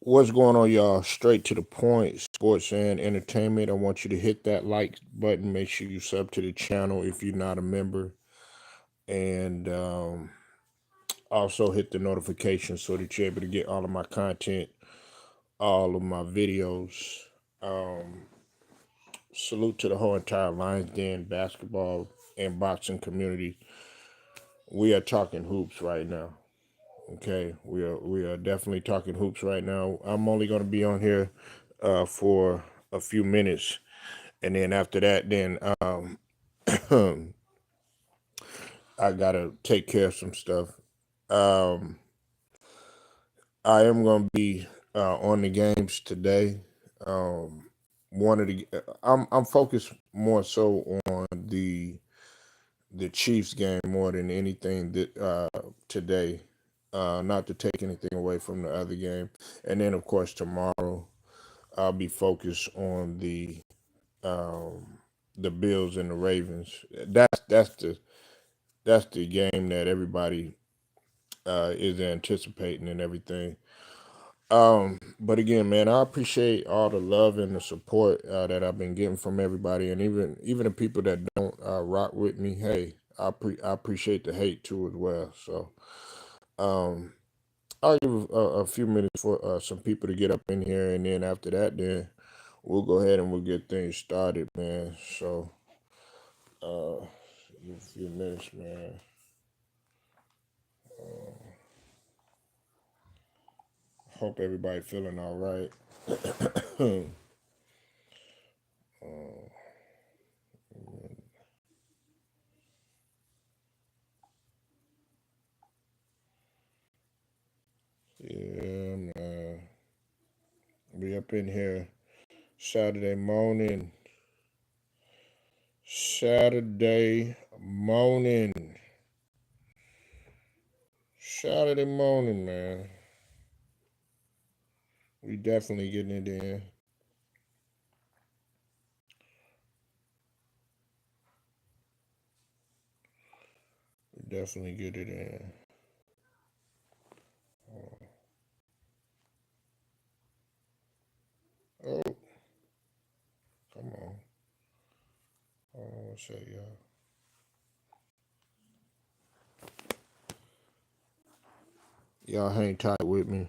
What's going on, y'all? Straight to the point, sports and entertainment. I want you to hit that like button. Make sure you sub to the channel if you're not a member, and also hit the notification so that you're able to get all of my content, all of my videos. Um, Salute to the whole entire Lions Den basketball and boxing community. We are talking hoops right now. Okay, we are definitely talking hoops right now. I'm only going to be on here for a few minutes, and then after that, then I gotta take care of some stuff. Um, I am gonna be on the games today. Um, one of the I'm focused more so on the Chiefs game more than anything that today. Not to take anything away from the other game, and then of course tomorrow I'll be focused on um, the Bills and the Ravens. That's the game that everybody is anticipating and everything. But again, man, I appreciate all the love and the support that I've been getting from everybody, and even the people that don't rock with me. Hey, I appreciate the hate too as well. So um, I'll give a few minutes for some people to get up in here, and then after that, then we'll go ahead and we'll get things started, man. So give a few minutes, man. Hope everybody feeling all right. Yeah, man. Be up in here Saturday morning. Saturday morning. Saturday morning, man. We definitely getting it in. We definitely get it in. Oh, come on. What's that, y'all? Y'all hang tight with me.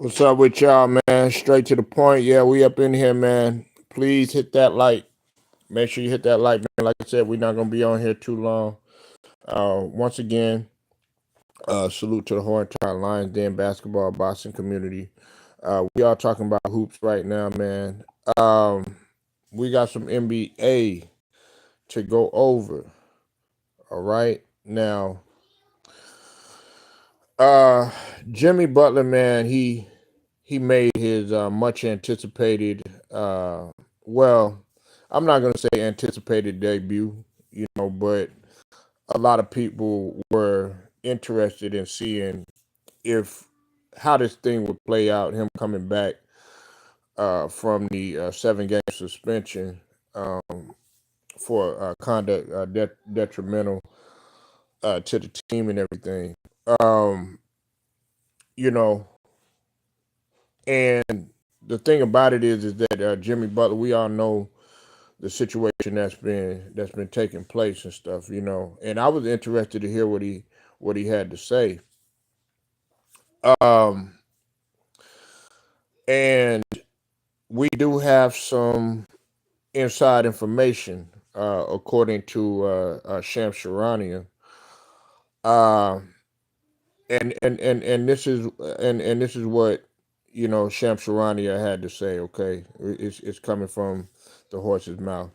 What's up with y'all, man? Straight to the point. Yeah, we up in here, man. Please hit that like. Make sure you hit that like, man. Like I said, we're not gonna be on here too long. Once again, salute to the whole entire Lions Den basketball Boston community. We are talking about hoops right now, man. We got some NBA to go over. All right. Now, uh, Jimmy Butler, man, he made his much anticipated well, I'm not gonna say anticipated debut, but a lot of people were interested in seeing if how this thing would play out, him coming back from the 7 game suspension for conduct detrimental to the team and everything. Um, you know, and the thing about it is that Jimmy Butler, we all know the situation that's been taking place and stuff, And I was interested to hear what he had to say. Um, and we do have some inside information, according to Sham Sharania. Uh, and this is what Sham Sharania had to say. Okay, it's coming from the horse's mouth.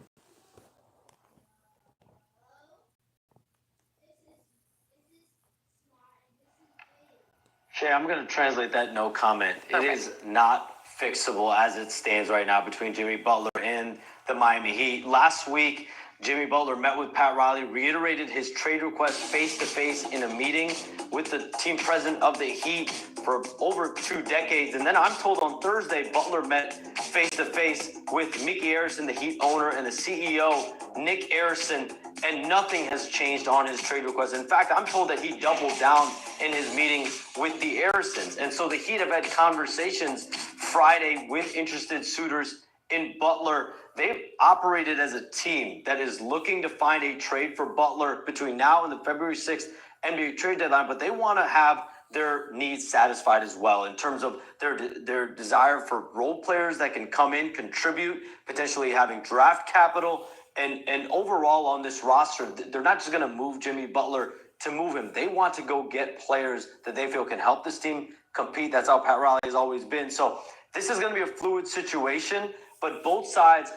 Shay, I'm going to translate that no comment. It is not fixable as it stands right now between Jimmy Butler and the Miami Heat. Last week, Jimmy Butler met with Pat Riley, reiterated his trade request face-to-face in a meeting with the team president of the Heat for over 2 decades. And then I'm told on Thursday, Butler met face-to-face with Mickey Arison, the Heat owner, and the CEO, Nick Arison, and nothing has changed on his trade request. In fact, I'm told that he doubled down in his meetings with the Arisons. And so the Heat have had conversations Friday with interested suitors in Butler. They've operated as a team that is looking to find a trade for Butler between now and the February 6th NBA trade deadline, but they want to have their needs satisfied as well in terms of their desire for role players that can come in, contribute, potentially having draft capital. And overall on this roster, they're not just going to move Jimmy Butler to move him. They want to go get players that they feel can help this team compete. That's how Pat Riley has always been. So this is going to be a fluid situation, but both sides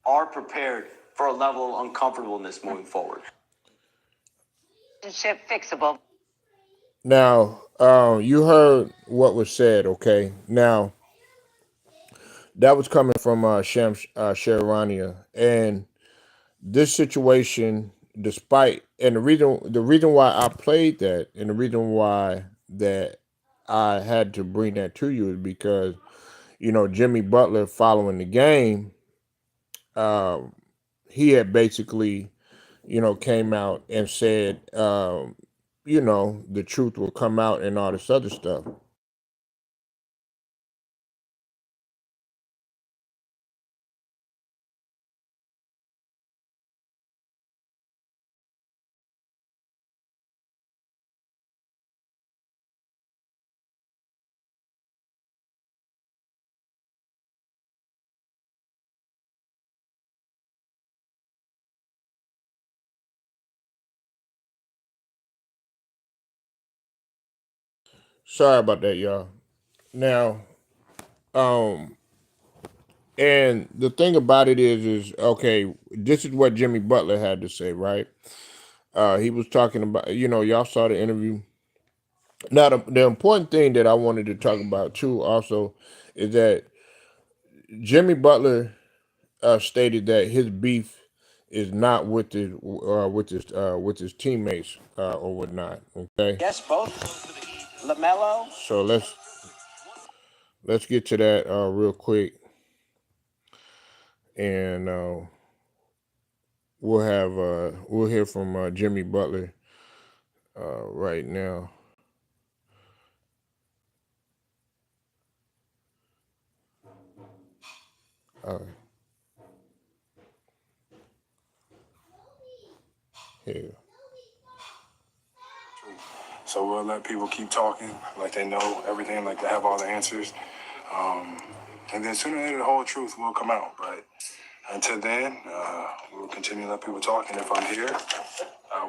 are prepared for a level of uncomfortableness moving forward. Fixable. Now, you heard what was said. Okay, now that was coming from Sham Sharania, and this situation, despite and the reason why I played that, and the reason why that I had to bring that to you is because Jimmy Butler following the game, um, he had basically came out and said the truth will come out and all this other stuff. Sorry about that, y'all. Now, um, and the thing about it is okay. This is what Jimmy Butler had to say, right? He was talking about, y'all saw the interview. Now, the important thing that I wanted to talk about too, also, is that Jimmy Butler stated that his beef is not with his teammates or whatnot. Okay. Yes, both LaMelo. So let's get to that real quick, and we'll hear from Jimmy Butler right now. Uh, here. So we'll let people keep talking like they know everything, like they have all the answers. And then sooner or later, the whole truth will come out. But until then, we'll continue to let people talk. And if I'm here,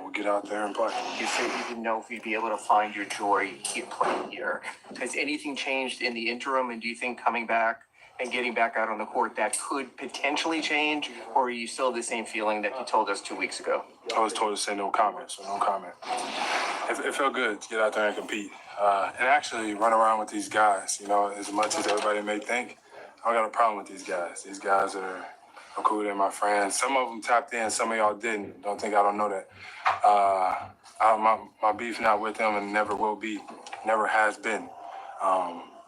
we'll get out there and play. You said you didn't know if you'd be able to find your joy in playing here. Has anything changed in the interim? And do you think coming back and getting back out on the court, that could potentially change? Or are you still the same feeling that you told us 2 weeks ago? I was told to say no comment, so no comment. It felt good to get out there and compete. And actually run around with these guys. You know, as much as everybody may think, I don't got a problem with these guys. These guys are cool. They're my friends. Some of them tapped in, some of y'all didn't. Don't think I don't know that. My beef not with them and never will be, never has been.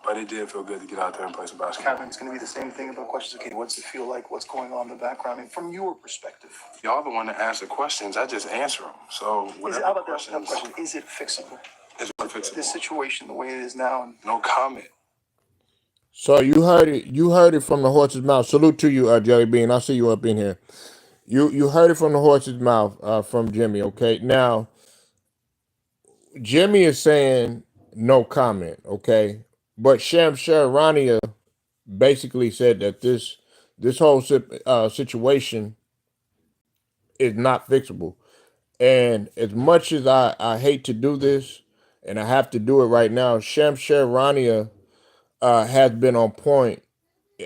But it did feel good to get out there and play some basketball. Captain, it's going to be the same thing about questions. Okay, what's it feel like? What's going on in the background? I mean, from your perspective. Y'all the one that asked the questions. I just answer them. So How about that question? Is it fixable? It's fixable. This situation, the way it is now. No comment. So you heard it. You heard it from the horse's mouth. Salute to you, Jelly Bean. I see you up in here. You heard it from the horse's mouth from Jimmy. Okay, now Jimmy is saying no comment. Okay, but Shamsharania basically said that this whole situation is not fixable. And as much as I hate to do this, and I have to do it right now, Shamsharania has been on point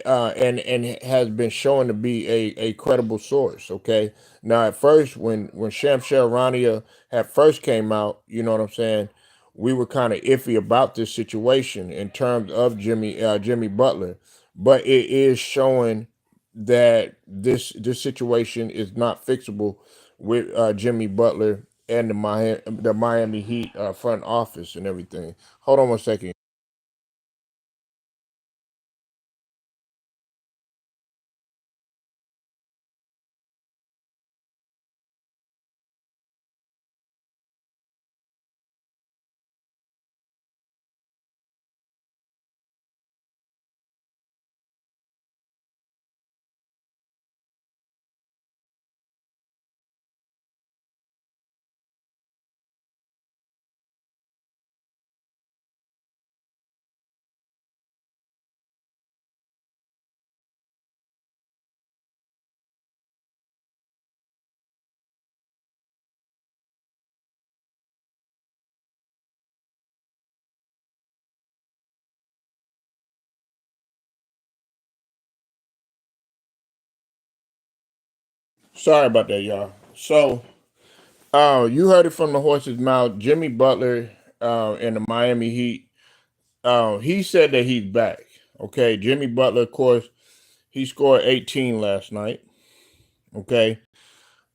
and has been shown to be a credible source. Okay, now at first when Shamsharania had first came out, you know what I'm saying, we were kind of iffy about this situation in terms of Jimmy Butler, but it is showing that this situation is not fixable with Jimmy Butler and the Miami Heat front office and everything. Hold on one second. Sorry about that, y'all. So, you heard it from the horse's mouth. Jimmy Butler and the Miami Heat. He said that he's back. Okay, Jimmy Butler, of course, he scored 18 last night. Okay,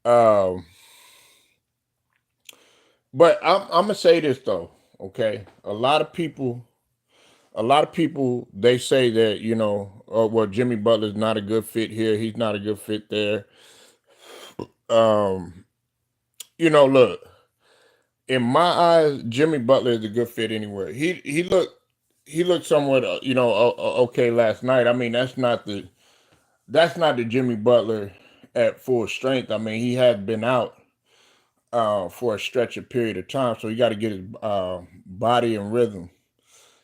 um, but I'm gonna say this though. Okay, a lot of people, they say that oh, well, Jimmy Butler's not a good fit here. He's not a good fit there. Um, look, in my eyes, Jimmy Butler is a good fit anywhere. He looked somewhat okay last night. I mean, that's not the Jimmy Butler at full strength. I mean, he has been out for a stretch of period of time, so he got to get his body and rhythm.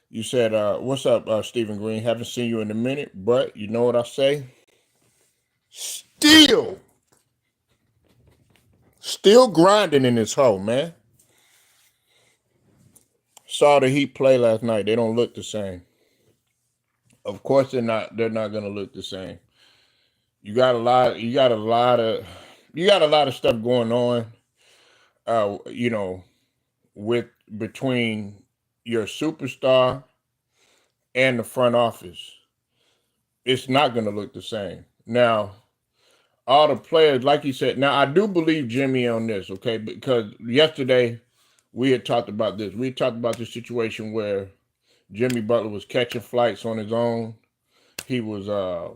You said, "What's up, Stephen Green? Haven't seen you in a minute, but you know what I say? Still grinding in this hole, man." Saw the Heat play last night. They don't look the same. Of course, they're not. They're not going to look the same. You got a lot. You got a lot of stuff going on. Uh, you know, with between your superstar and the front office, it's not going to look the same. Now, all the players, like you said, now I do believe Jimmy on this, okay? Because yesterday we had talked about this. We had talked about the situation where Jimmy Butler was catching flights on his own. He was, I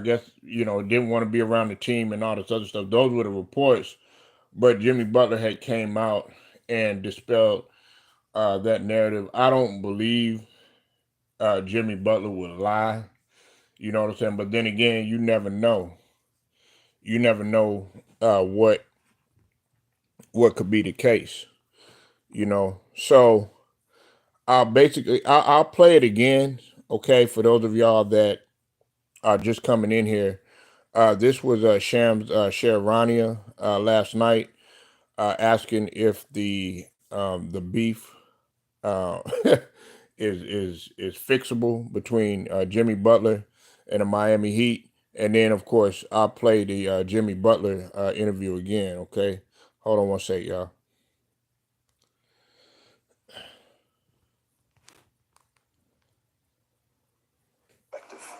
guess, didn't want to be around the team and all this other stuff. Those were the reports. But Jimmy Butler had came out and dispelled that narrative. I don't believe Jimmy Butler would lie. You know what I'm saying? But then again, you never know. You never know what what could be the case, So I'll play it again, okay, for those of y'all that are just coming in here. This was Shams Sharania last night, asking if the beef uh, is fixable between Jimmy Butler and the Miami Heat, and then of course I'll play the Jimmy Butler interview again. Okay, hold on one sec, y'all.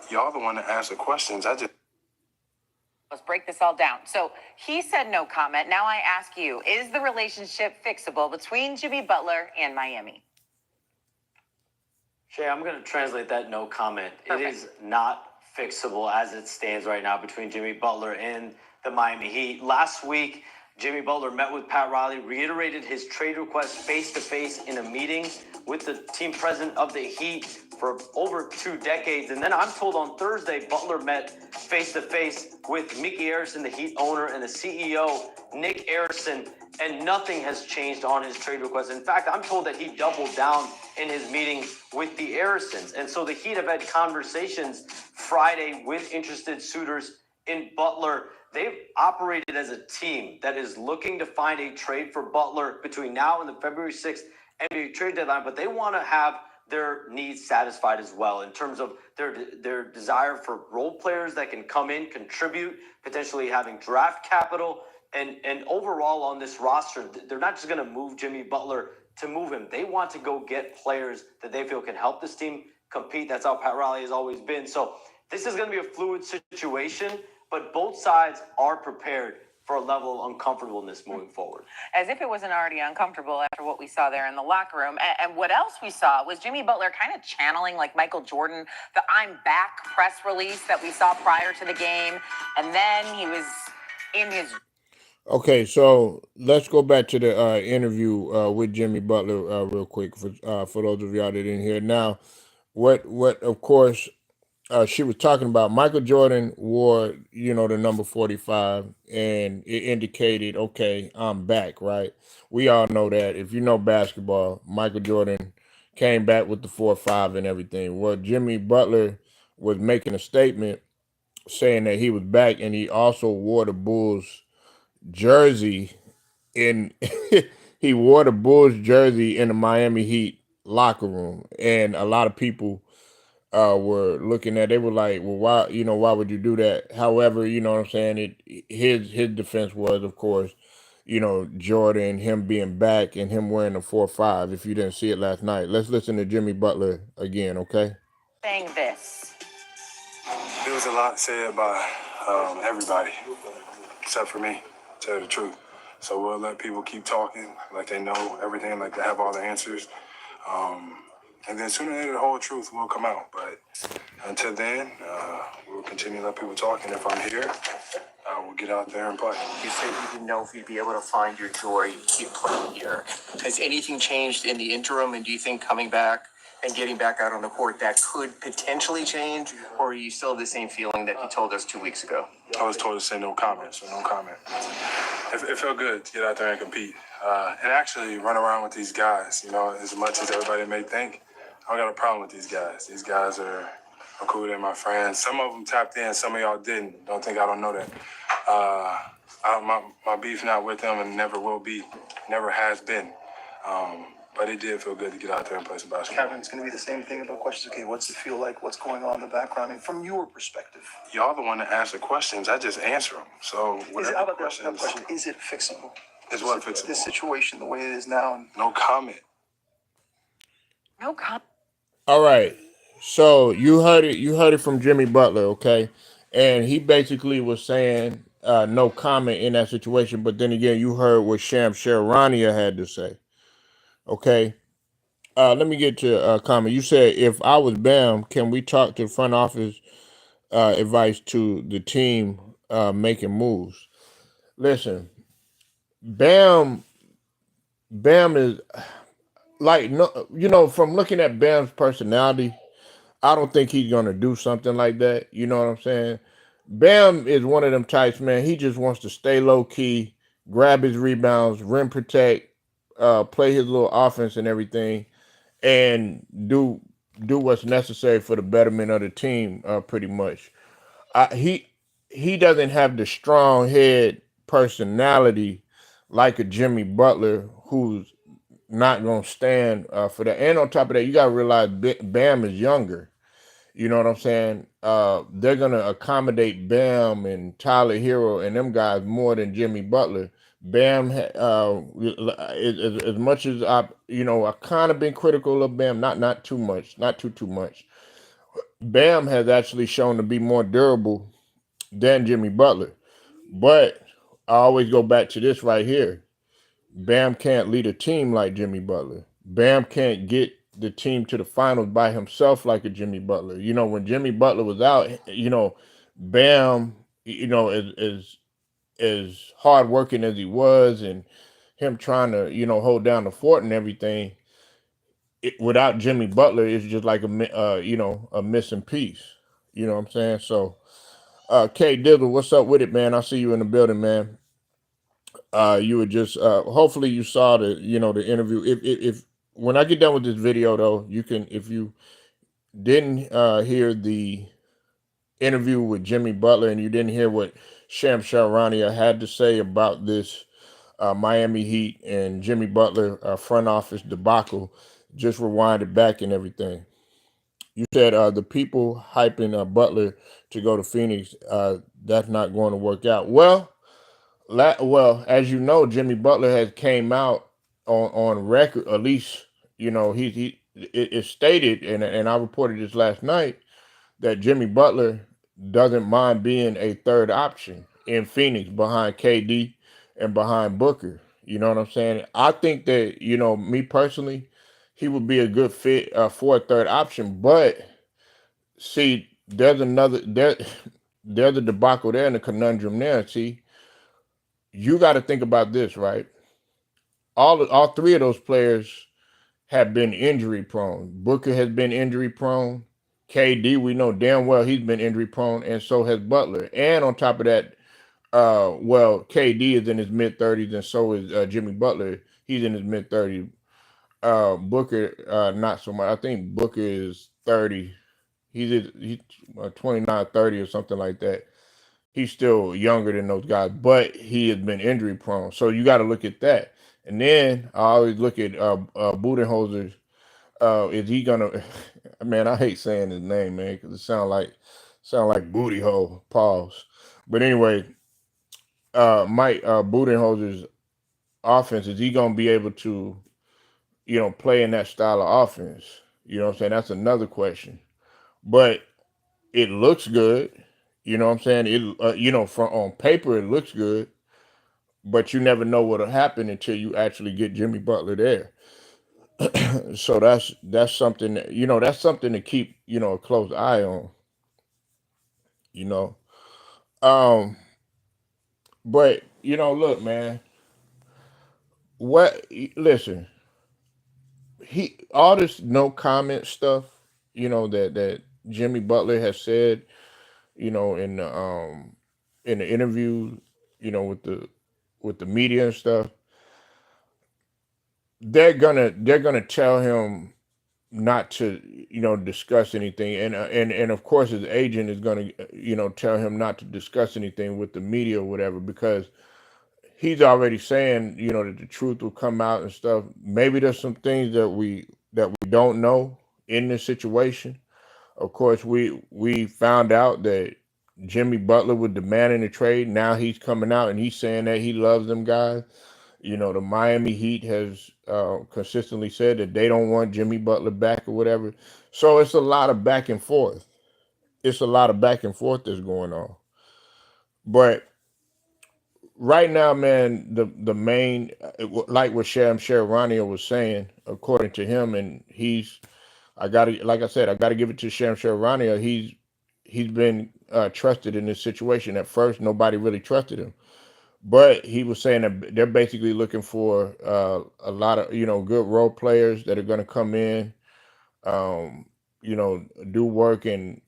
Y'all the one that asked the questions. Let's break this all down. So he said no comment. Now I ask you, is the relationship fixable between Jimmy Butler and Miami? Shay, I'm going to translate that no comment. Perfect. It is not fixable as it stands right now between Jimmy Butler and the Miami Heat. Last week, Jimmy Butler met with Pat Riley, reiterated his trade request face-to-face in a meeting with the team president of the Heat for over 2 decades. And then I'm told on Thursday, Butler met face-to-face with Mickey Arison, the Heat owner, and the CEO, Nick Arison, and nothing has changed on his trade request. In fact, I'm told that he doubled down in his meeting with the Arisons. And so the Heat have had conversations Friday with interested suitors in Butler. They've operated as a team that is looking to find a trade for Butler between now and the February 6th NBA trade deadline, but they want to have their needs satisfied as well in terms of their desire for role players that can come in, contribute, potentially having draft capital. And overall on this roster, they're not just going to move Jimmy Butler to move him. They want to go get players that they feel can help this team compete. That's how Pat Riley has always been. So this is going to be a fluid situation, but both sides are prepared for a level of uncomfortableness moving forward. As if it wasn't already uncomfortable after what we saw there in the locker room. And what else we saw was Jimmy Butler kind of channeling like Michael Jordan, the I'm back press release that we saw prior to the game. And then he was in his... Okay, so let's go back to the interview with Jimmy Butler real quick for those of y'all that didn't hear. Now, what of course she was talking about, Michael Jordan wore the number 45, and it indicated, okay, I'm back, right? We all know that. If you know basketball, Michael Jordan came back with the 4-5 and everything. Well, Jimmy Butler was making a statement saying that he was back, and he also wore the Bulls jersey in he wore the Bulls jersey in the Miami Heat locker room, and a lot of people were looking at. They were like, "Well, why would you do that?" However, you know what I'm saying. His defense was, of course, Jordan, him being back and him wearing the 4-5. If you didn't see it last night, let's listen to Jimmy Butler again, okay? saying this. There was a lot said by everybody, except for me, to tell the truth. So we'll let people keep talking like they know everything, like they have all the answers. And then sooner or later, the whole truth will come out. But until then, we'll continue to let people talk. And if I'm here, we'll get out there and play. You said you didn't know if you'd be able to find your joy keep playing here. Has anything changed in the interim, and do you think coming back and getting back out on the court that could potentially change, or are you still the same feeling that you told us 2 weeks ago? I was told to say no comment, so no comment. It felt good to get out there and compete. And actually run around with these guys, as much as everybody may think. I don't got a problem with these guys. These guys are cool. They're my friends. Some of them tapped in, some of y'all didn't. Don't think I don't know that. My beef not with them and never will be, never has been. But it did feel good to get out there and play some basketball. Kevin, it's going to be the same thing about questions. Okay, what's it feel like? What's going on in the background? I mean, from your perspective. Y'all the one that asked the questions. I just answer them. So How about that question? Is it fixable? Is what fixable? This situation, the way it is now. No comment. No comment. All right. So you heard it from Jimmy Butler, okay? And he basically was saying no comment in that situation, but then again, you heard what Shams Sharania had to say. Okay. Let me get to a comment. You said, if I was Bam, can we talk to front office advice to the team making moves? Listen, Bam is like, no, from looking at Bam's personality, I don't think he's gonna do something like that. You know what I'm saying? Bam is one of them types, man. He just wants to stay low key, grab his rebounds, rim protect, play his little offense and everything, and do what's necessary for the betterment of the team. Pretty much, he doesn't have the strong head personality like a Jimmy Butler, who's not gonna stand for that. And on top of that, you gotta realize Bam is younger. You know what I'm saying? They're gonna accommodate Bam and Tyler Hero and them guys more than Jimmy Butler. Bam, as much as I kind of been critical of Bam, not too much, not too much. Bam has actually shown to be more durable than Jimmy Butler. But I always go back to this right here. Bam can't lead a team like Jimmy Butler. Bam can't get the team to the finals by himself like a Jimmy Butler. When Jimmy Butler was out, Bam, as hard working as he was and him trying to, hold down the fort and everything, without Jimmy Butler, it's just like a missing piece. You know what I'm saying? So, K Dizzle, what's up with it, man? I see you in the building, man. You were just hopefully you saw the interview. If when I get done with this video though, you can, if you didn't hear the interview with Jimmy Butler and you didn't hear what Shams Charania had to say about this Miami Heat and Jimmy Butler front office debacle, just rewind it back and everything. You said the people hyping Butler to go to Phoenix, that's not going to work out. Well, as you know, Jimmy Butler has came out on record. At least it's stated, and I reported this last night, that Jimmy Butler doesn't mind being a third option in Phoenix behind KD and behind Booker. You know what I'm saying? I think that me personally, he would be a good fit for a third option. But see, there's there's a debacle there and a conundrum there. See, you got to think about this, right? All three of those players have been injury prone. Booker has been injury prone. KD, we know damn well he's been injury prone, and so has Butler. And on top of that, KD is in his mid-30s, and so is Jimmy Butler. He's in his mid-30s. Booker, not so much. I think Booker is 30. He's 29, 30 or something like that. He's still younger than those guys, but he has been injury prone. So you got to look at that. And then I always look at Budenholzer. Is he gonna? Man, I hate saying his name, man, because it sound like booty hole. Pause. But anyway, Mike Budenholzer's offense, is he gonna be able to, play in that style of offense? You know what I'm saying? That's another question. But it looks good. You know what I'm saying? It from on paper it looks good, but you never know what'll happen until you actually get Jimmy Butler there. So that's something that's something to keep a close eye on. You know, um, but look, man. What? Listen, all this no comment stuff. That Jimmy Butler has said. In the interview, with the media and stuff. They're gonna tell him not to discuss anything, and of course his agent is gonna tell him not to discuss anything with the media or whatever, because he's already saying that the truth will come out and stuff. Maybe there's some things that we don't know in this situation. Of course, we found out that Jimmy Butler was demanding a trade. Now he's coming out and he's saying that he loves them guys. The Miami Heat has consistently said that they don't want Jimmy Butler back or whatever. So it's a lot of back and forth. It's a lot of back and forth that's going on. But right now, man, the main, like what Shams Charania was saying, according to him, and like I said, I gotta give it to Shams Charania. He's been trusted in this situation. At first, nobody really trusted him. But he was saying that they're basically looking for a lot of good role players that are going to come in, do work and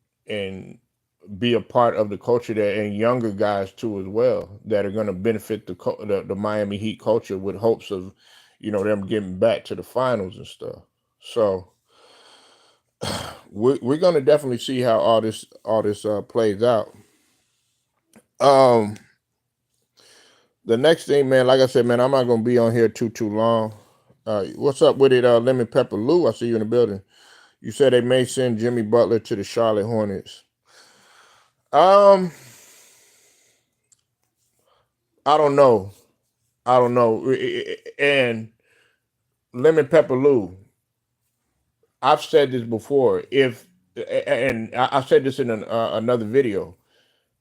be a part of the culture there, and younger guys too as well, that are going to benefit the Miami Heat culture with hopes of, them getting back to the finals and stuff. So we're going to definitely see how all this plays out. The next thing, man, like I said, man, I'm not going to be on here too long. What's up with it, Lemon Pepper Lou? I see you in the building. You said they may send Jimmy Butler to the Charlotte Hornets. I don't know. And Lemon Pepper Lou, I've said this before. And I said this in another video.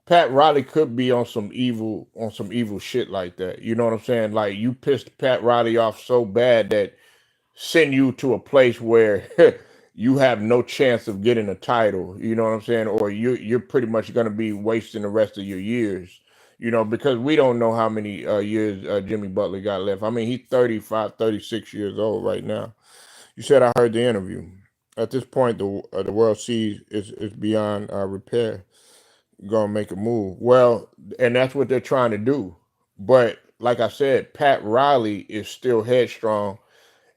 Pat Riley could be on some evil shit like that. You know what I'm saying? Like, you pissed Pat Riley off so bad that send you to a place where you have no chance of getting a title. You know what I'm saying? Or you're pretty much going to be wasting the rest of your years. Because we don't know how many years Jimmy Butler got left. I mean, he's 35, 36 years old right now. You said I heard the interview. At this point, the World Series is beyond repair. Gonna make a move. Well, and that's what they're trying to do. But like I said, Pat Riley is still headstrong,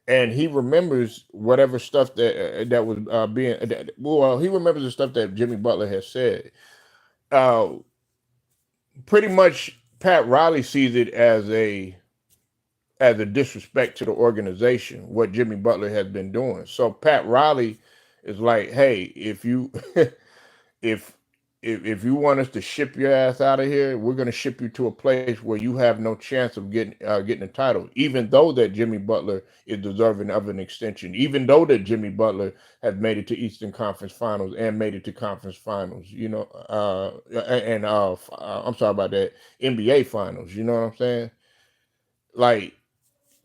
and he remembers whatever stuff that was being. Well, he remembers the stuff that Jimmy Butler has said. Pretty much, Pat Riley sees it as a disrespect to the organization, what Jimmy Butler has been doing. So Pat Riley is like, hey, if you if you want us to ship your ass out of here, we're going to ship you to a place where you have no chance of getting a title, even though that Jimmy Butler is deserving of an extension, even though that Jimmy Butler has made it to Eastern Conference Finals and made it to Conference Finals, I'm sorry about that, NBA Finals, you know what I'm saying? Like,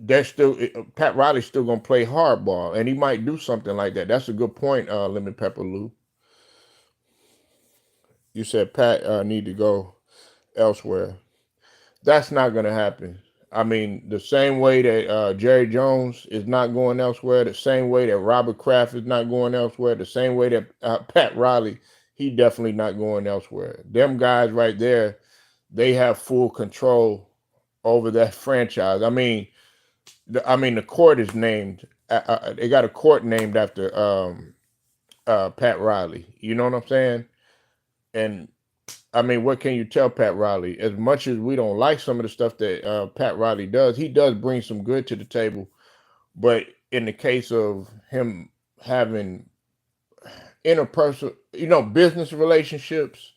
Pat Riley's still going to play hardball, and he might do something like that. That's a good point, Lemon Pepper Lou. You said Pat need to go elsewhere. That's not going to happen. I mean, the same way that Jerry Jones is not going elsewhere, the same way that Robert Kraft is not going elsewhere, the same way that Pat Riley, he definitely not going elsewhere. Them guys right there, they have full control over that franchise. I mean, the court is named. They got a court named after Pat Riley. You know what I'm saying? And I mean, what can you tell Pat Riley? As much as we don't like some of the stuff that Pat Riley does, he does bring some good to the table. But in the case of him having interpersonal, business relationships,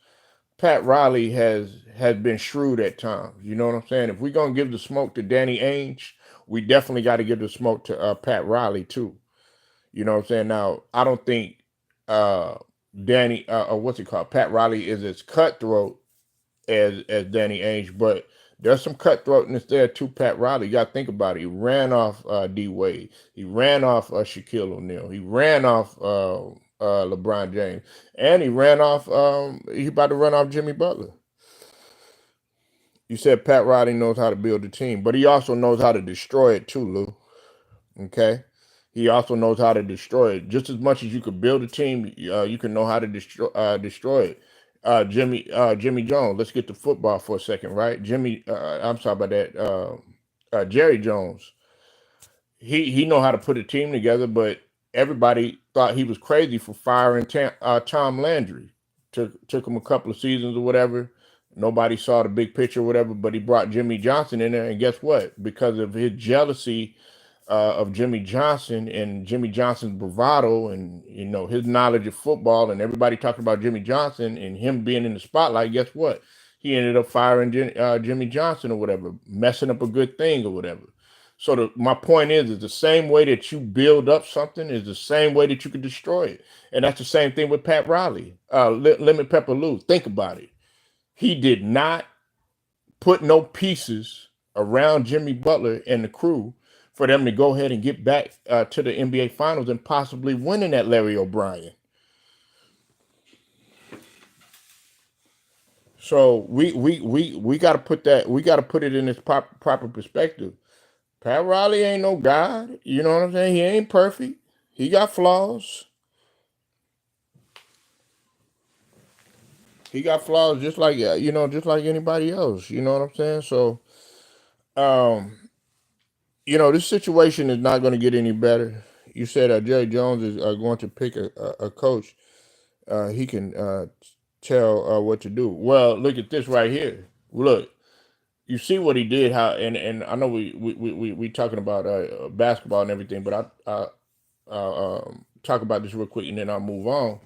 Pat Riley has been shrewd at times. You know what I'm saying? If we're gonna give the smoke to Danny Ainge, we definitely got to give the smoke to Pat Riley too. You know what I'm saying? Now, I don't think Pat Riley is as cutthroat as Danny Ainge, but there's some cutthroatness there too. Pat Riley, you got to think about it. He ran off D Wade. He ran off Shaquille O'Neal. He ran off LeBron James, and he ran off. He about to run off Jimmy Butler. You said Pat Riley knows how to build a team, but he also knows how to destroy it too, Lou. Okay. He also knows how to destroy it. Just as much as you could build a team, you can know how to destroy it. Jimmy Jones. Let's get to football for a second, right? I'm sorry about that. Jerry Jones. He know how to put a team together, but everybody thought he was crazy for firing Tom Landry. Took him a couple of seasons or whatever. Nobody saw the big picture or whatever, but he brought Jimmy Johnson in there, and guess what? Because of his jealousy of Jimmy Johnson and Jimmy Johnson's bravado and his knowledge of football, and everybody talking about Jimmy Johnson and him being in the spotlight, guess what? He ended up firing Jimmy Johnson or whatever, messing up a good thing or whatever. So my point is the same way that you build up something is the same way that you can destroy it. And that's the same thing with Pat Riley. Lemon Pepper Lou, think about it. He did not put no pieces around Jimmy Butler and the crew for them to go ahead and get back to the NBA Finals and possibly winning that Larry O'Brien. So we got to put it in its proper perspective. Pat Riley ain't no god. You know what I'm saying? He ain't perfect. He got flaws. He got flaws just like just like anybody else. You know what I'm saying? So, um, this situation is not going to get any better. You said Jerry Jones is going to pick a coach. He can tell what to do. Well, look at this right here. Look, you see what he did. How and I know we talking about basketball and everything, but I talk about this real quick and then I'll move on.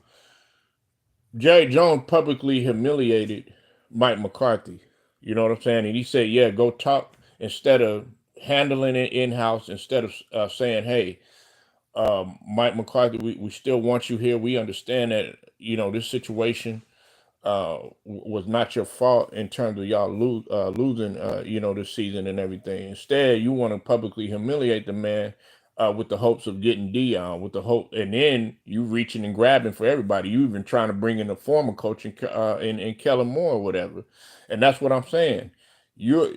Jerry Jones publicly humiliated Mike McCarthy. You know what I'm saying? And he said, "Yeah, go talk instead of handling it in house. Instead of saying, hey." Mike McCarthy, we still want you here. We understand that this situation was not your fault in terms of y'all losing this season and everything. Instead, you want to publicly humiliate the man with the hopes of getting Dion, with the hope, and then you reaching and grabbing for everybody. You even trying to bring in a former coach in Kellen Moore or whatever, and that's what I'm saying. You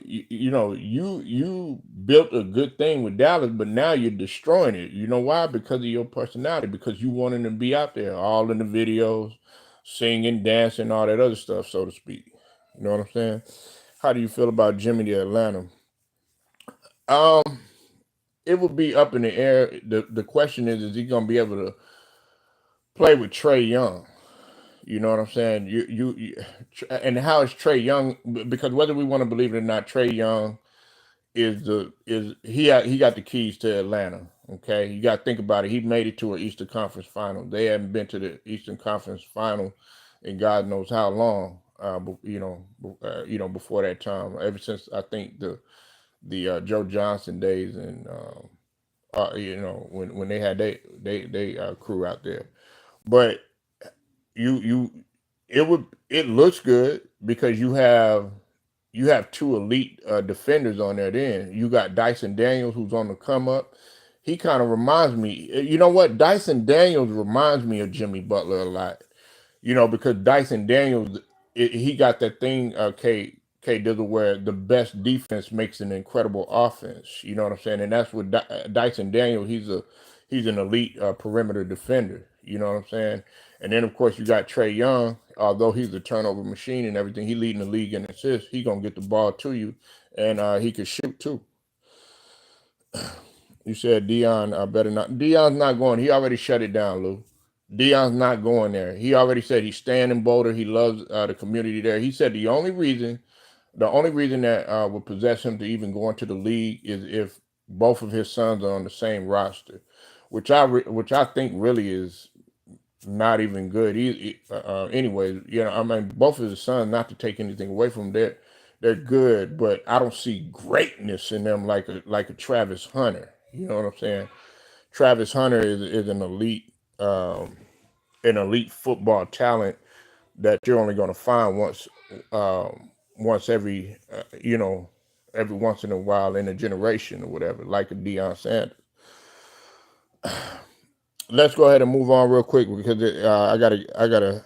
built a good thing with Dallas, but now you're destroying it. You know why? Because of your personality, because you wanted to be out there all in the videos, singing, dancing, all that other stuff, so to speak. You know what I'm saying? How do you feel about Jimmy to Atlanta? Um, it would be up in the air. The question is he gonna be able to play with Trey Young? You know what I'm saying? And how is Trey Young? Because whether we want to believe it or not, Trey Young he got the keys to Atlanta. Okay, you got to think about it. He made it to an Eastern Conference Final. They haven't been to the Eastern Conference Final in God knows how long. Before that time, ever since I think the Joe Johnson days and when they had they crew out there. But you it looks good because you have two elite defenders on there. Then you got Dyson Daniels, who's on the come up. He kind of reminds me. You know what? Dyson Daniels reminds me of Jimmy Butler a lot. Because Dyson Daniels, he got that thing, K Dizzle, where the best defense makes an incredible offense. You know what I'm saying? And that's what Dyson Daniels. He's an elite perimeter defender. You know what I'm saying? And then of course you got Trey Young. Although he's a turnover machine and everything, he leading the league in assists. He gonna get the ball to you, and he can shoot too. You said Dion better not. Dion's not going. He already shut it down, Lou. Dion's not going there. He already said he's staying in Boulder. He loves the community there. He said the only reason that would possess him to even go into the league is if both of his sons are on the same roster, which I think really is not even good. Anyway, I mean, both of his sons. Not to take anything away from them, they're good, but I don't see greatness in them like a Travis Hunter. You know what I'm saying? Travis Hunter is an elite football talent that you're only going to find once every once in a while in a generation or whatever, like a Deion Sanders. Let's go ahead and move on real quick because I gotta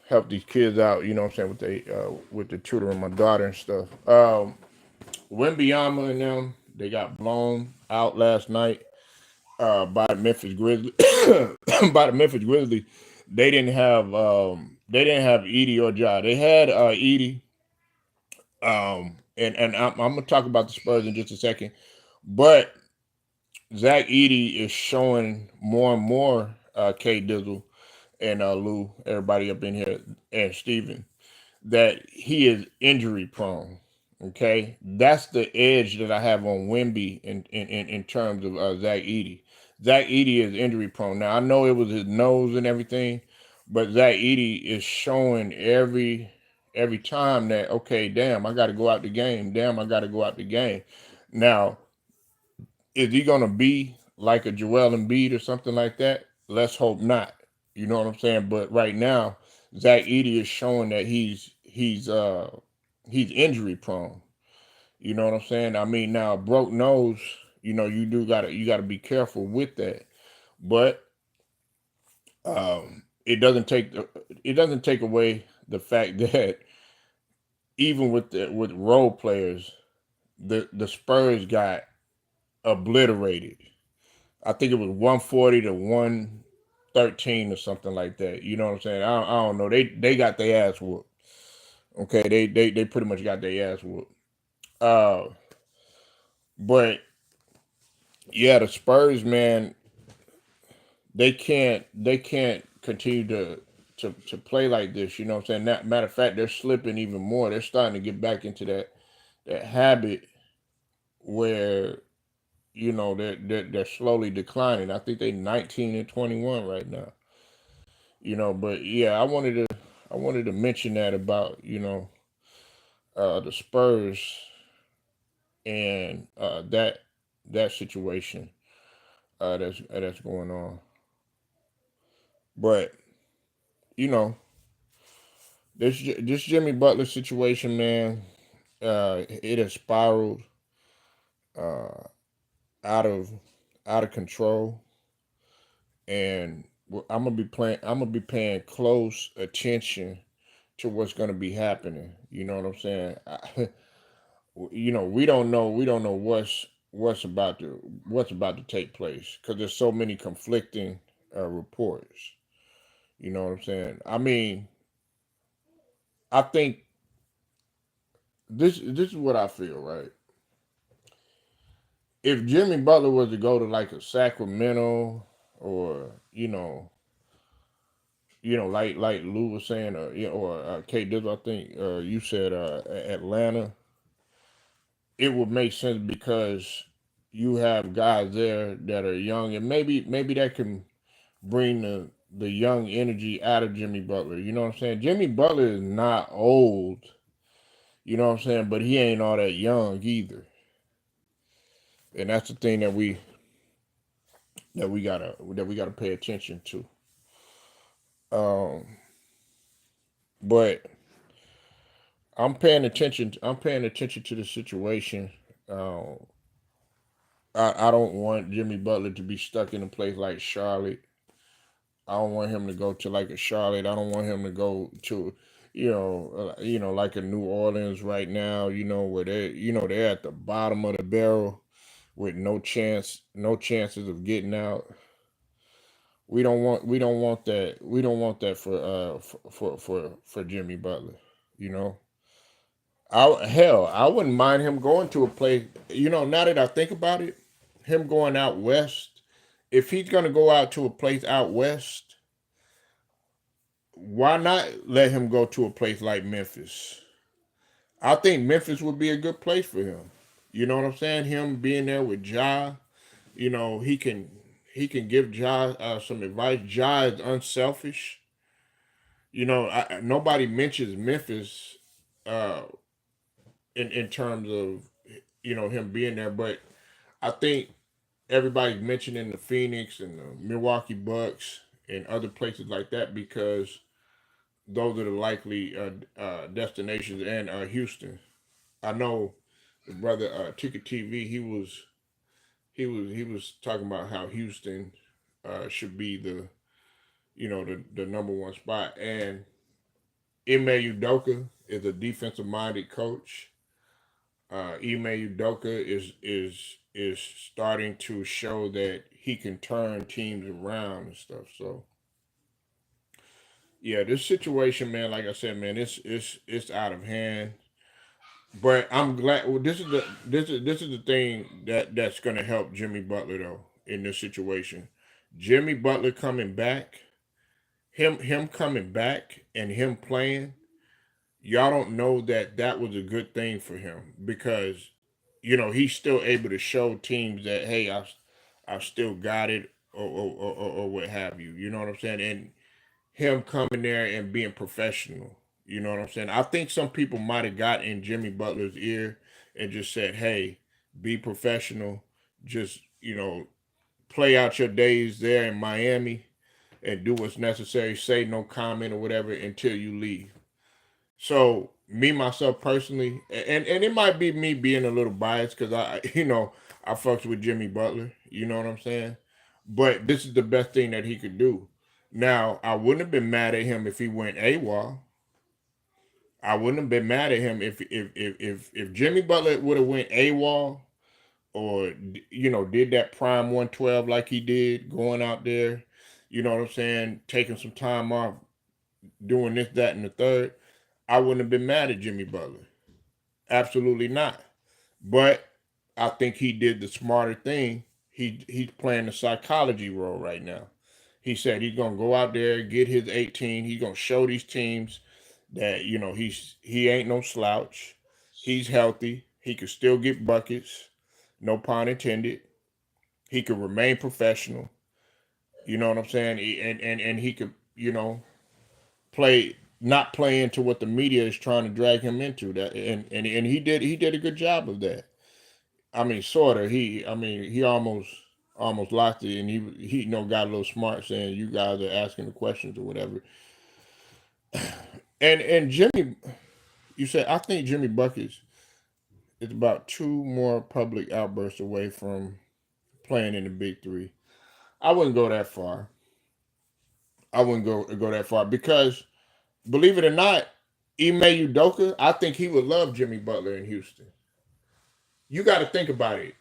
help these kids out. You know what I'm saying, with the tutoring my daughter and stuff. Wembanyama and them, they got blown out last night by the Memphis Grizzlies. By the Memphis Grizzlies, they didn't have Edey or Ja. They had Edey. And I'm gonna talk about the Spurs in just a second, but Zach Edey is showing more and more, K Dizzle and Lou, everybody up in here, and Steven, that he is injury prone. Okay, that's the edge that I have on Wemby in terms of Zach Edey. Zach Edey is injury prone. Now I know it was his nose and everything, but Zach Edey is showing every time that, okay, damn, I got to go out the game. Damn, I got to go out the game. Now, is he gonna be like a Joel Embiid or something like that? Let's hope not. You know what I'm saying? But right now, Zach Edey is showing that he's injury prone. You know what I'm saying? I mean, now broke nose, you gotta be careful with that. But it doesn't take away the fact that even with role players, the Spurs got obliterated. I think it was 140 to 1. 13 or something like that. You know what I'm saying? I don't know. They got their ass whooped. Okay, they pretty much got their ass whooped. Uh, but yeah, the Spurs, man, they can't continue to play like this. You know what I'm saying? That, matter of fact, they're slipping even more. They're starting to get back into that habit where they're slowly declining. I think they 19-21 right now. But yeah, I wanted to mention that about the Spurs and that situation that's going on. But you know this Jimmy Butler situation, man, it has spiraled uh, out of control, and I'm gonna be paying close attention to what's gonna be happening. You know what I'm saying? We don't know what's about to take place because there's so many conflicting reports. You know what I'm saying? I mean, I think this is what I feel, right? If Jimmy Butler was to go to like a Sacramento or like Lou was saying, or Kate Dizzle, I think you said Atlanta, it would make sense because you have guys there that are young, and maybe that can bring the young energy out of Jimmy Butler. You know what I'm saying? Jimmy Butler is not old, you know what I'm saying, but he ain't all that young either. And that's the thing that we gotta pay attention to. Um, but I'm paying attention to the situation. Uh, I don't want Jimmy Butler to be stuck in a place like Charlotte. I don't want him to go to like a Charlotte. I don't want him to go to, like a New Orleans right now. Where they're at the bottom of the barrel with no chances of getting out. We don't want that. We don't want that for Jimmy Butler. You know, I wouldn't mind him going to a place. Now that I think about it, him going out west. If he's gonna go out to a place out west, why not let him go to a place like Memphis? I think Memphis would be a good place for him. You know what I'm saying? Him being there with Ja, he can give Ja some advice. Ja is unselfish. Nobody mentions Memphis uh, in terms of him being there, but I think everybody's mentioning the Phoenix and the Milwaukee Bucks and other places like that because those are the likely destinations. And Houston, I know the brother Ticket TV. He was talking about how Houston should be the number one spot. And Ime Udoka is a defensive minded coach. Ime Udoka is starting to show that he can turn teams around and stuff. So yeah, this situation, man, like I said, man, it's out of hand. But I'm glad. Well, this is the thing that's gonna help Jimmy Butler though in this situation. Jimmy Butler coming back, him coming back, and him playing. Y'all don't know that was a good thing for him because he's still able to show teams that hey, I still got it or what have you. You know what I'm saying? And him coming there and being professional. You know what I'm saying? I think some people might have got in Jimmy Butler's ear and just said, "Hey, be professional. Just play out your days there in Miami and do what's necessary. Say no comment or whatever until you leave." So me myself personally, and it might be me being a little biased because I fucks with Jimmy Butler. You know what I'm saying? But this is the best thing that he could do. Now I wouldn't have been mad at him if he went AWOL. I wouldn't have been mad at him if Jimmy Butler would have went AWOL or did that prime 112 like he did going out there. you know what I'm saying, taking some time off, doing this, that, and the third, I wouldn't have been mad at Jimmy Butler. Absolutely not. But I think he did the smarter thing. He's playing the psychology role right now. He said he's gonna go out there, get his 18. He's gonna show these teams that he ain't no slouch. He's healthy. He can still get buckets. No pun intended. He could remain professional. You know what I'm saying? And he could, not play into what the media is trying to drag him into. That and he did a good job of that. I mean, sort of. He almost locked it, and he got a little smart, saying you guys are asking the questions or whatever. And Jimmy, you said I think Jimmy Buckets is about two more public outbursts away from playing in the Big Three. I wouldn't go that far. I wouldn't go that far because, believe it or not, Ime Udoka, I think he would love Jimmy Butler in Houston. You got to think about it.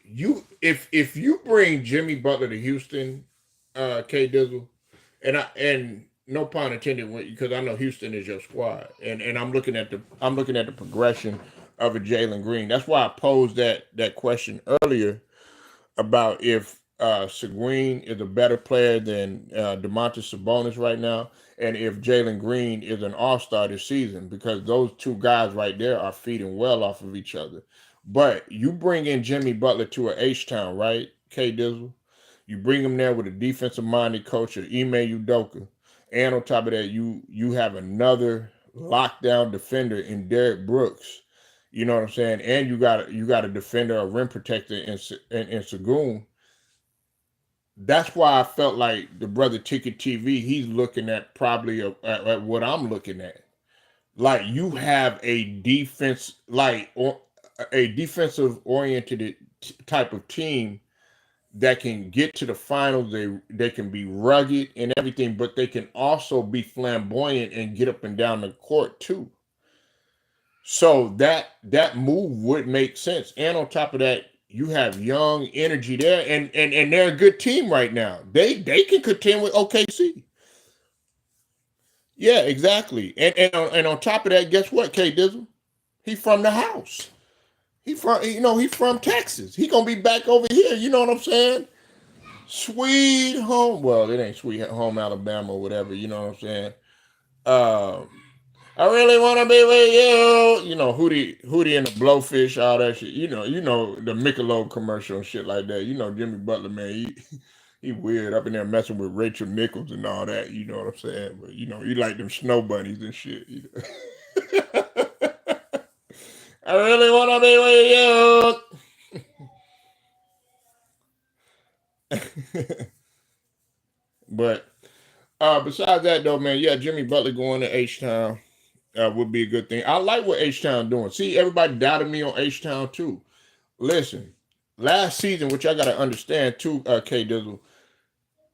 If you bring Jimmy Butler to Houston, K Dizzle, and no pun intended, because I know Houston is your squad, and I'm looking at the progression of a Jalen Green. That's why I posed that question earlier about if Seguin is a better player than Domantas Sabonis right now, and if Jalen Green is an all-star this season, because those two guys right there are feeding well off of each other. But you bring in Jimmy Butler to a H-Town, right, K Dizzle? You bring him there with a defensive-minded coach, Ime Udoka, and on top of that, you have another lockdown defender in Derek Brooks. You know what I'm saying? And you got a defender, a rim protector in Sagoon. That's why I felt like the brother Ticket TV, he's looking at probably at what I'm looking at. Like you have a defense, a defensive oriented type of team that can get to the finals. They can be rugged and everything, but they can also be flamboyant and get up and down the court too. So that move would make sense. And on top of that, you have young energy there, and they're a good team right now. They can contend with OKC. Yeah, exactly. And on top of that, guess what, K Dizzle? He from the house. He from Texas. He gonna be back over here. You know what I'm saying? Sweet home. Well, it ain't sweet home Alabama or whatever. You know what I'm saying? I really want to be with you. You know, Hootie and the Blowfish, all that shit. You know the Michelob commercial and shit like that. You know, Jimmy Butler, man, he weird up in there messing with Rachel Nichols and all that. You know what I'm saying? But he like them snow bunnies and shit. I really want to be with you. But besides that, though, man, yeah, Jimmy Butler going to H-Town would be a good thing. I like what H-Town doing. See, everybody doubted me on H-Town, too. Listen, last season, which I got to understand, too, K Dizzle,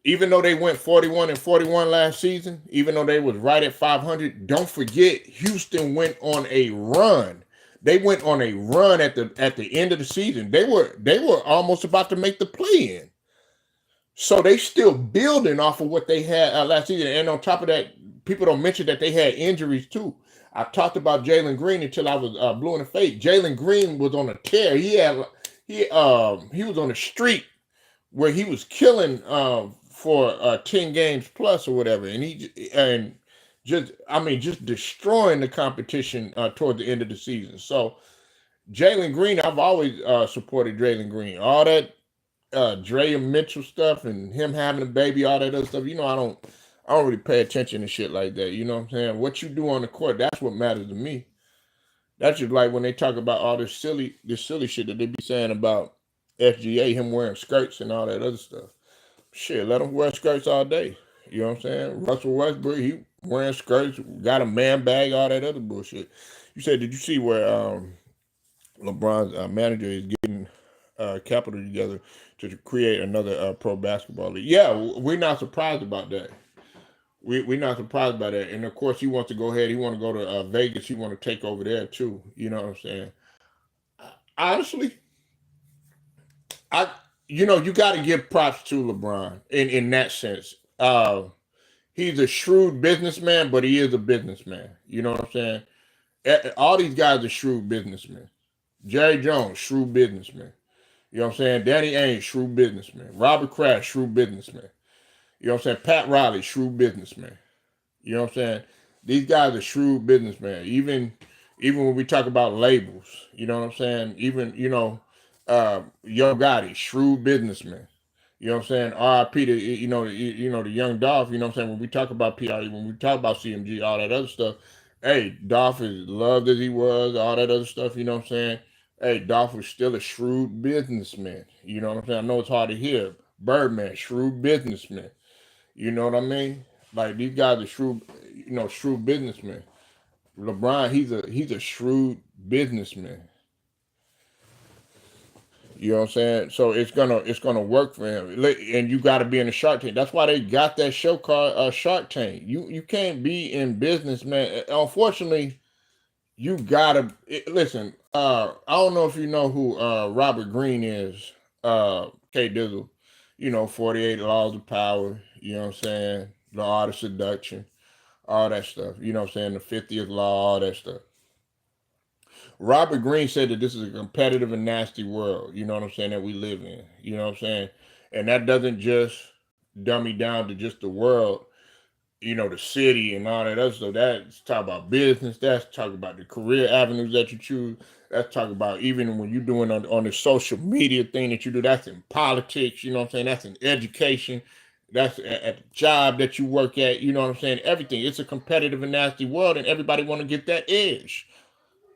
even though they went 41-41 last season, even though they was right at 500, don't forget Houston went on a run. They went on a run at the end of the season. They were almost about to make the play-in. So they still building off of what they had last season. And on top of that, people don't mention that they had injuries too. I talked about Jalen Green until I was blue in the face. Jalen Green was on a tear. He was on a streak where he was killing for 10 games plus or whatever, and just destroying the competition toward the end of the season. So Jalen Green, I've always supported Jalen Green. All that Drea Mitchell stuff and him having a baby, all that other stuff. I don't really pay attention to shit like that. You know what I'm saying? What you do on the court, that's what matters to me. That's just like when they talk about all this silly shit that they be saying about SGA, him wearing skirts and all that other stuff. Shit, let him wear skirts all day. You know what I'm saying? Russell Westbrook, he wearing skirts, got a man bag, all that other bullshit. You said, did you see where LeBron's manager is getting capital together to create another pro basketball league? Yeah, we're not surprised about that. We're not surprised by that. And of course, he wants to go ahead. He want to go to Vegas. He want to take over there too. You know what I'm saying? Honestly, you got to give props to LeBron in that sense. He's a shrewd businessman, but he is a businessman. You know what I'm saying? All these guys are shrewd businessmen. Jerry Jones, shrewd businessman. You know what I'm saying? Danny Ainge, shrewd businessman. Robert Kraft, shrewd businessman. You know what I'm saying? Pat Riley, shrewd businessman. You know what I'm saying? These guys are shrewd businessmen. Even when we talk about labels, you know what I'm saying? Even, Yo Gotti, shrewd businessman. You know what I'm saying? RIP to, the young Dolph, you know what I'm saying? When we talk about PRE, when we talk about CMG, all that other stuff, hey, Dolph is loved as he was, all that other stuff, you know what I'm saying? Hey, Dolph was still a shrewd businessman. You know what I'm saying? I know it's hard to hear. Birdman, shrewd businessman. You know what I mean? Like these guys are shrewd, shrewd businessmen. LeBron, he's a shrewd businessman. You know what I'm saying? So it's gonna work for him. And you got to be in the Shark Tank. That's why they got that show called Shark Tank. You can't be in business, man. Unfortunately, you gotta listen. I don't know if you know who Robert Greene is. K Dizzle. 48 Laws of Power. You know what I'm saying? The Art of Seduction. All that stuff. You know what I'm saying? The 50th Law. All that stuff. Robert Greene said that this is a competitive and nasty world, you know what I'm saying, that we live in, you know what I'm saying? And that doesn't just dummy down to just the world, the city and all that other stuff. That's talk about business, that's talk about the career avenues that you choose, that's talk about even when you're doing on the social media thing that you do, that's in politics, you know what I'm saying, that's in education, that's at the job that you work at, you know what I'm saying, everything. It's a competitive and nasty world and everybody want to get that edge.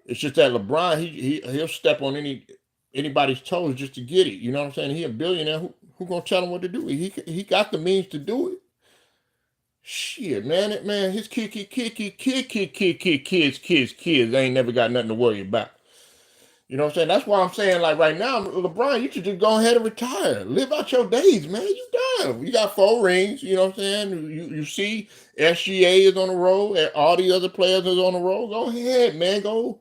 It's just that LeBron, he'll step on anybody's toes just to get it. You know what I'm saying? He a billionaire. Who gonna tell him what to do? He got the means to do it. Shit, man, his kids ain't never got nothing to worry about. You know what I'm saying? That's why I'm saying, like right now, LeBron, you should just go ahead and retire. Live out your days, man. You done. You got 4 rings. You know what I'm saying? You see, SGA is on the road, and all the other players is on the road. Go ahead, man. Go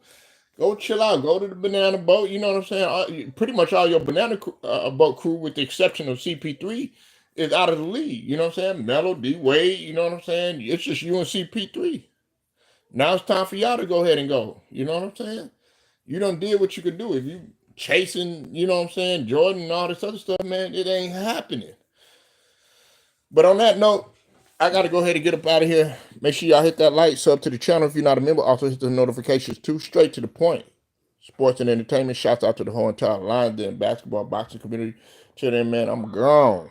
chill out. Go to the banana boat. You know what I'm saying? Pretty much all your banana boat crew, with the exception of CP3, is out of the league. You know what I'm saying? Melo, D Wade. You know what I'm saying? It's just you and CP3. Now it's time for y'all to go ahead and go. You know what I'm saying? You done did what you could do. If you chasing, you know what I'm saying, Jordan and all this other stuff, man, it ain't happening. But on that note, I got to go ahead and get up out of here. Make sure y'all hit that like, sub to the channel if you're not a member. Also hit the notifications too. Straight to the point. Sports and entertainment. Shouts out to the whole entire line, then basketball, boxing community. Till then, man, I'm gone.